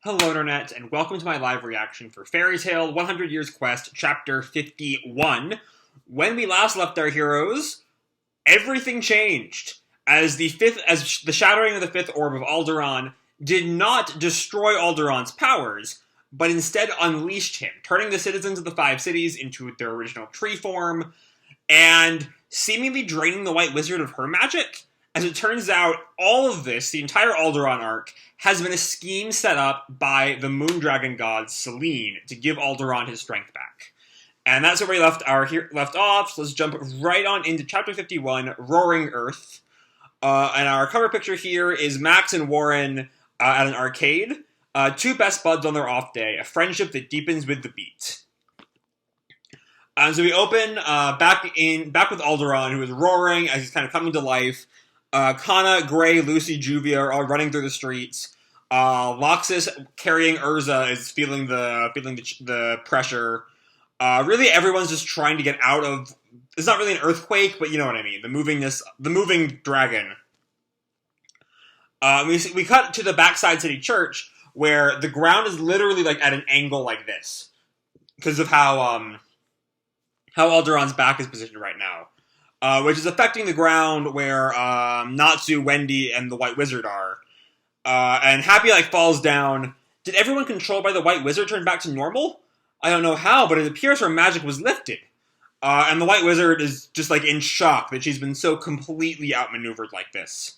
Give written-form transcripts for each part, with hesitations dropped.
Hello Internet, and welcome to my live reaction for Fairy Tail 100 Years Quest, Chapter 51. When we last left our heroes, everything changed. As the shattering of the fifth orb of Aldoron did not destroy Aldoron's powers, but instead unleashed him, turning the citizens of the five cities into their original tree form, and seemingly draining the White Wizard of her magic. As it turns out, all of this, the entire Aldoron arc, has been a scheme set up by the moon dragon god Selene to give Aldoron his strength back. And that's where we left off, so let's jump right on into Chapter 51, Roaring Earth. And our cover picture here is Max and Warren at an arcade. Two best buds on their off day, a friendship that deepens with the beat. So we open back with Aldoron, who is roaring as he's kind of coming to life. Kana, Gray, Lucy, Juvia are all running through the streets. Loxus, carrying Urza, is feeling the pressure. Really, everyone's just trying to get out of. It's not really an earthquake, but you know what I mean. The moving dragon. We cut to the backside city church where the ground is literally like at an angle like this because of how Aldoron's back is positioned right now. Which is affecting the ground where Natsu, Wendy, and the White Wizard are. And Happy falls down. Did everyone controlled by the White Wizard turn back to normal? I don't know how, but it appears her magic was lifted. And the White Wizard is just in shock that she's been so completely outmaneuvered like this.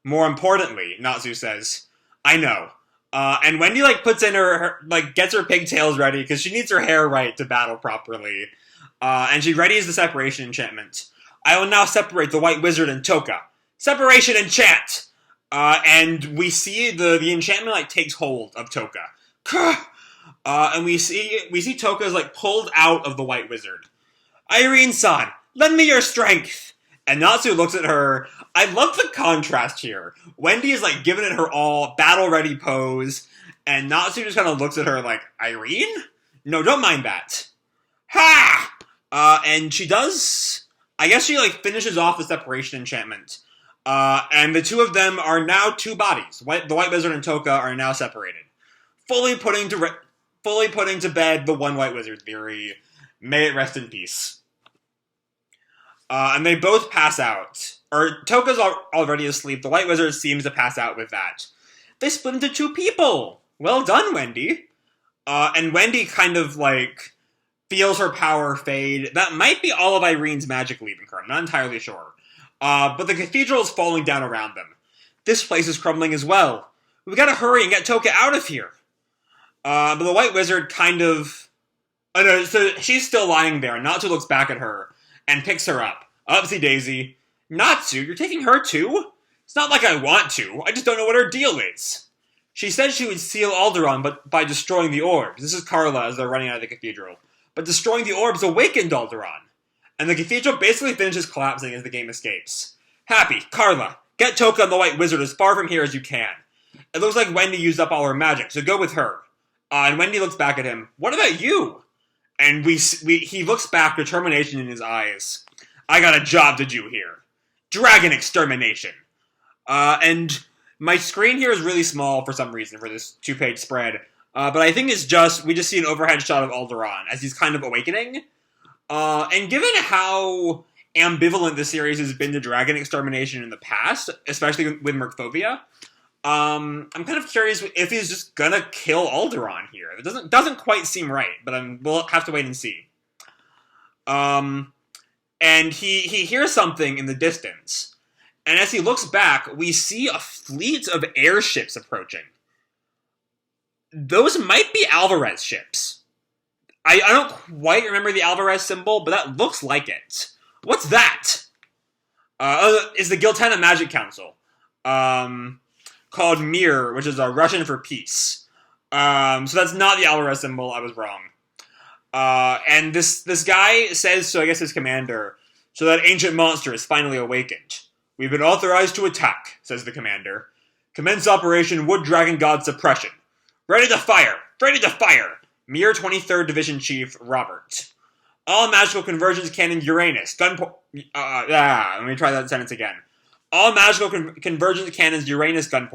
More importantly, Natsu says, I know. And Wendy puts in her gets her pigtails ready because she needs her hair right to battle properly. And she readies the separation enchantment. I will now separate the White Wizard and Touka. Separation enchant! And we see the enchantment takes hold of Touka. And we see Touka is pulled out of the White Wizard. Irene-san, lend me your strength! And Natsu looks at her. I love the contrast here. Wendy is giving it her all, battle-ready pose, and Natsu just kind of looks at her Irene? No, don't mind that. Ha! And she does. I guess she finishes off the separation enchantment. And the two of them are now two bodies. The White Wizard and Touka are now separated. Fully putting to bed the one White Wizard theory. May it rest in peace. And they both pass out. Or Touka's already asleep. The White Wizard seems to pass out with that. They split into two people. Well done, Wendy. And Wendy kind of feels her power fade. That might be all of Irene's magic leaving her. I'm not entirely sure. But the cathedral is falling down around them. This place is crumbling as well. We've got to hurry and get Touka out of here. But the White Wizard kind of. Oh no, so she's still lying there. Natsu looks back at her and picks her up. Upsy daisy. Natsu, you're taking her too? It's not like I want to. I just don't know what her deal is. She said she would seal Aldoron, but by destroying the orbs. This is Carla as they're running out of the cathedral. But destroying the orbs awakened Aldoron. And the cathedral basically finishes collapsing as the game escapes. Happy, Carla, get Touka and the White Wizard as far from here as you can. It looks like Wendy used up all her magic, so go with her. And Wendy looks back at him. What about you? And he looks back, determination in his eyes. I got a job to do here. Dragon extermination. And my screen here is really small for some reason for this two-page spread. But I think we just see an overhead shot of Aldoron as he's kind of awakening. And given how ambivalent the series has been to dragon extermination in the past, especially with Mercphobia, I'm kind of curious if he's just gonna kill Aldoron here. It doesn't quite seem right, but we'll have to wait and see. And he hears something in the distance. And as he looks back, we see a fleet of airships approaching. Those might be Alvarez ships. I don't quite remember the Alvarez symbol, but that looks like it. What's that? It's the Giltana Magic Council. Called Mir, which is Russian for peace. So that's not the Alvarez symbol, I was wrong. And this guy says to, I guess, his commander, so that ancient monster is finally awakened. We've been authorized to attack, says the commander. Commence Operation Wood Dragon God Suppression. Ready to fire! Ready to fire! Mir 23rd Division Chief, Robert. All magical convergence cannon Uranus. Let me try that sentence again. All magical convergence cannons Uranus gun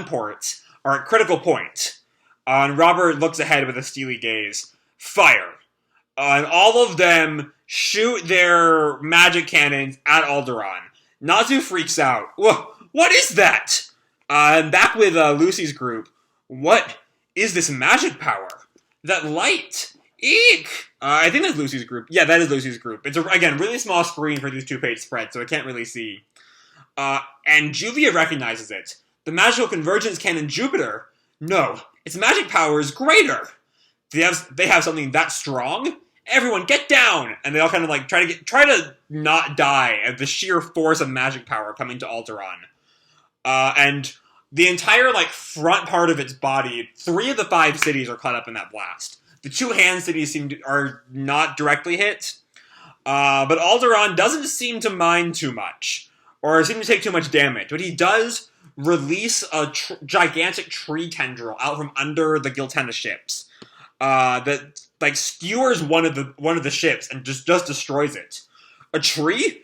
ports are at critical point. And Robert looks ahead with a steely gaze. Fire! And all of them shoot their magic cannons at Aldoron. Nazu freaks out. What is that? And back with Lucy's group. What is this magic power? That light? Eek! I think that's Lucy's group. Yeah, that is Lucy's group. It's, again, really small screen for these two-page spreads, so I can't really see. And Julia recognizes it. The magical convergence cannon Jupiter? No, its magic power is greater. They have something that strong? Everyone, get down! And they all kind of like try to not die at the sheer force of magic power coming to Aldoron. And the entire like front part of its body, 3 of the 5 cities are caught up in that blast. The 2 hand cities are not directly hit, but Aldoron doesn't seem to mind too much, or seem to take too much damage. But he does release a gigantic tree tendril out from under the Giltena ships that like skewers one of the ships and just destroys it. A tree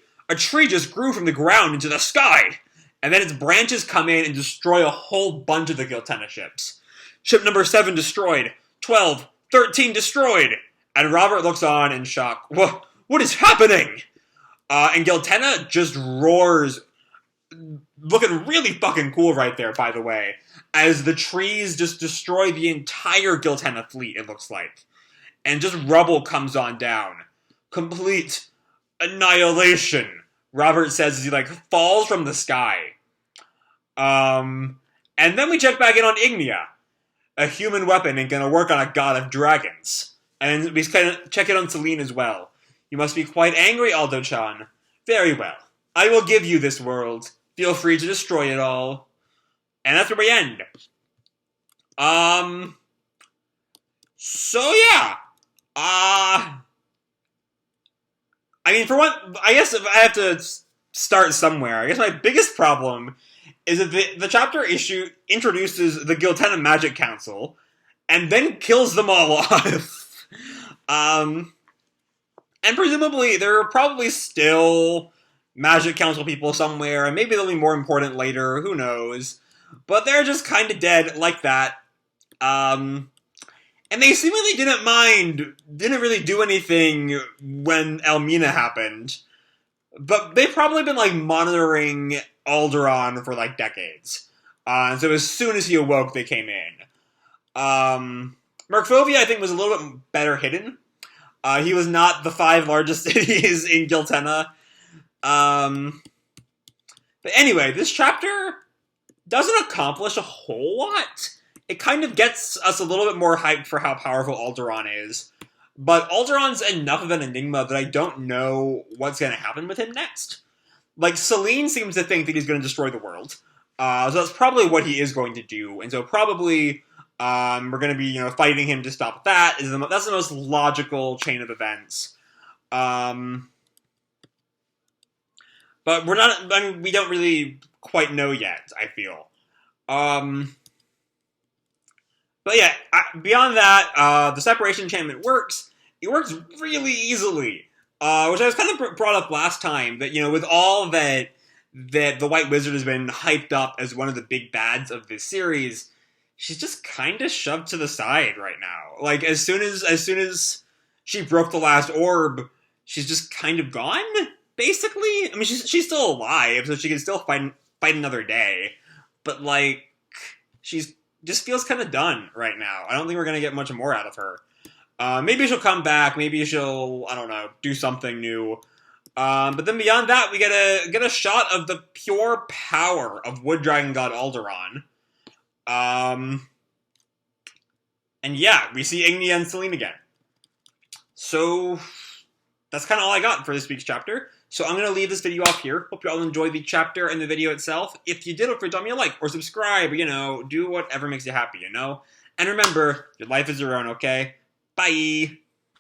just grew from the ground into the sky, and then its branches come in and destroy a whole bunch of the Giltena ships. Ship number 7 destroyed. 12, 13 destroyed. And Robert looks on in shock. What is happening? And Giltena just roars, looking really fucking cool right there, by the way, as the trees just destroy the entire Giltena fleet, it looks like. And just rubble comes on down. Complete annihilation, Robert says as he, like, falls from the sky. And then we check back in on Ignia. A human weapon ain't gonna work on a god of dragons. And we kind of check in on Celine as well. You must be quite angry, Aldo-chan. Very well. I will give you this world. Feel free to destroy it all. And that's where we end. So yeah. I mean, for one, I guess if I have to start somewhere, I guess my biggest problem is that the chapter issue introduces the Giltena Magic Council, and then kills them all off. And presumably, there are probably still Magic Council people somewhere, and maybe they'll be more important later, who knows. But they're just kind of dead like that. And they seemingly didn't really do anything when Elmina happened. But they've probably been, like, monitoring Aldoron for, like, decades. So as soon as he awoke, they came in. Merkfovia, I think, was a little bit better hidden. He was not the 5 largest cities in Giltena. But anyway, this chapter doesn't accomplish a whole lot. It kind of gets us a little bit more hyped for how powerful Aldoron is. But Aldoron's enough of an enigma that I don't know what's going to happen with him next. Like, Celine seems to think that he's going to destroy the world. So that's probably what he is going to do. And so probably we're going to be, fighting him to stop that. That's the most logical chain of events. But we don't really quite know yet, I feel. But yeah, beyond that, the separation enchantment works. It works really easily, which I was kind of brought up last time, that, with all that the White Wizard has been hyped up as one of the big bads of this series, she's just kind of shoved to the side right now. Like, as soon as she broke the last orb, she's just kind of gone, basically. I mean, she's still alive, so she can still fight another day, but, like, she's just feels kind of done right now. I don't think we're going to get much more out of her. Maybe she'll come back. Maybe she'll, I don't know, do something new. But then beyond that, we get a shot of the pure power of Wood Dragon God Aldoron. And yeah, we see Ignia and Celine again. So that's kind of all I got for this week's chapter. So I'm going to leave this video off here. Hope you all enjoyed the chapter and the video itself. If you did, don't forget to drop me a like or subscribe, do whatever makes you happy, And remember, your life is your own, okay? Bye!